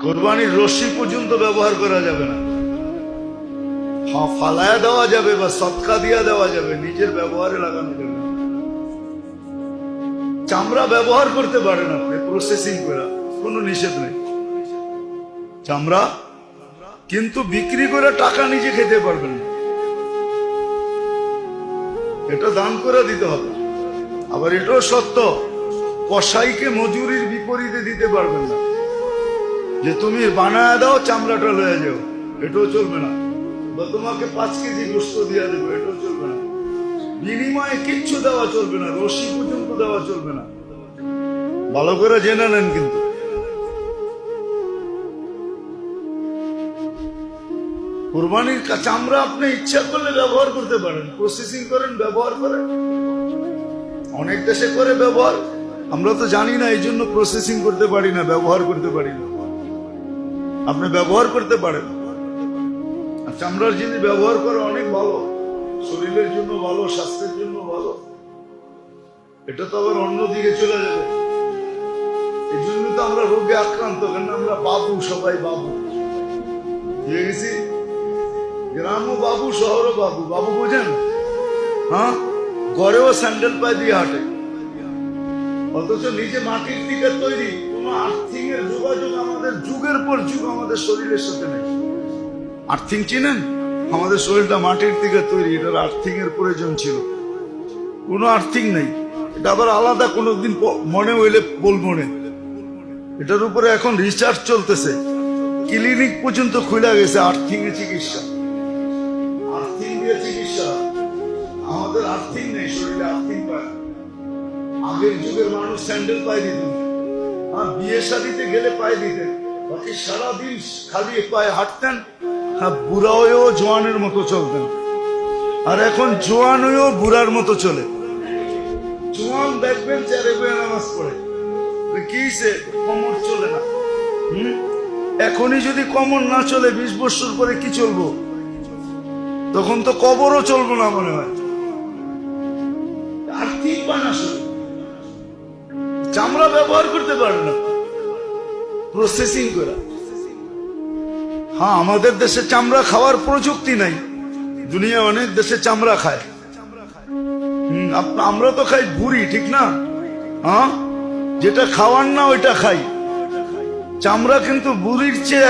কোরবানির রশি পর্যন্ত ব্যবহার করা যাবে না। হ্যাঁ, ফালায়া দেওয়া যাবে বা সৎকা দিয়া দেওয়া যাবে, নিজের ব্যবহারে লাগানো যাবে না। চামড়া ব্যবহার করতে পারেন আপনি প্রসেসিং করে, কোনো নিষেধ নেই চামড়া, কিন্তু বিক্রি করে টাকা নিজে খেতে পারবেন না, এটা দান করে দিতে হবে। আবার এটাও সত্য, কসাইকে মজুরির বিপরীতে দিতে পারবেন না, যে তুমি বানায় দাও চামড়াটা লয়ে যাও, এটাও চলবে না। বা তোমাকে 5 কেজি গোস্ত দিয়ে দেবো, এটাও চলবে না। বিনিময়ে কিচ্ছু দেওয়া চলবে না, রশি পর্যন্ত দেওয়া চলবে না। ভালো করে জেনে নেন। কিন্তু কুরবানির চামড়া আপনি ইচ্ছা করলে ব্যবহার করতে পারেন, প্রসেসিং করেন, ব্যবহার করেন। অনেক দেশে করে ব্যবহার, আমরা তো জানি না, এই জন্য প্রসেসিং করতে পারি না, ব্যবহার করতে পারি না। আপনি ব্যবহার করতে পারেন। আর চামড়ার জিনিস ব্যবহার করা অনেক ভালো, শরীরের জন্য ভালো, স্বাস্থ্যের জন্য ভালো। এটা তো আবার অন্যদিকে চলে যাবে, এই জন্য তো আমরা রোগে আক্রান্ত। কেন আমরা বাবু, সবাই বাবু দিয়ে গেছি। গ্রামও বাবু, শহরও বাবু। বাবু বোঝেন? হ্যাঁ, ঘরেও স্যান্ডেল পায়ে দিয়ে হাঁটে, অথচ নিজে মাটির দিকে তৈরি। কোন আর্থিং এর যোগাযোগ আমাদের যুগের পর যুগ আমাদের শরীরের সাথে নেই। আর্থিং চিনেন? আমাদের শরীরটা মাটির দিকে তৈরি, এটার আর্থিং এর প্রয়োজন ছিল। কোনো আর্থিং নেই, এটা আবার আলাদা কোনোদিন মনে হইলে বলবো না। এটার উপরে এখন রিসার্চ চলতেছে, ক্লিনিক পর্যন্ত খুলে গেছে আর্থিং এর চিকিৎসা। আর্থিং দিয়ে চিকিৎসা, আমাদের আর্থিং নেই, শরীরে আর্থিং পায়। আগের যুগের মানুষ স্যান্ডেল পায়ে দিতেন, হ্যাঁ, বিয়ে শাদিতে গেলে পায়ে দিতেন, বাকি সারাদিন খালি পায়ে হাঁটতেন। হ্যাঁ, বুড়া হয়েও জোয়ানের মতো চলতেন। আর এখন জোয়ান হয়েও বুড়ার মতো চলে। জোয়ান দেখবেন চেয়ারে বয়ে নামাজ পড়ে, কি কমর চলে না। এখনই যদি কমর না চলে, 20 বছর পরে কি চলবো? তখন তো কবরও চলবো না মনে হয়। আর্থিক পায় না, চামড়া ব্যবহার করতে পারে না, প্রসেসিং করা। হ্যাঁ, আমাদের দেশে চামড়া খাওয়ার প্রযুক্তি নাই, দুনিয়া অনেক দেশে চামড়া খায়। আমরা তো খাই ভুড়ি, ঠিক না? হ্যাঁ, যেটা খাওয়ার না ওইটা খাই। চামড়া কিন্তু বুড়ির চেয়ে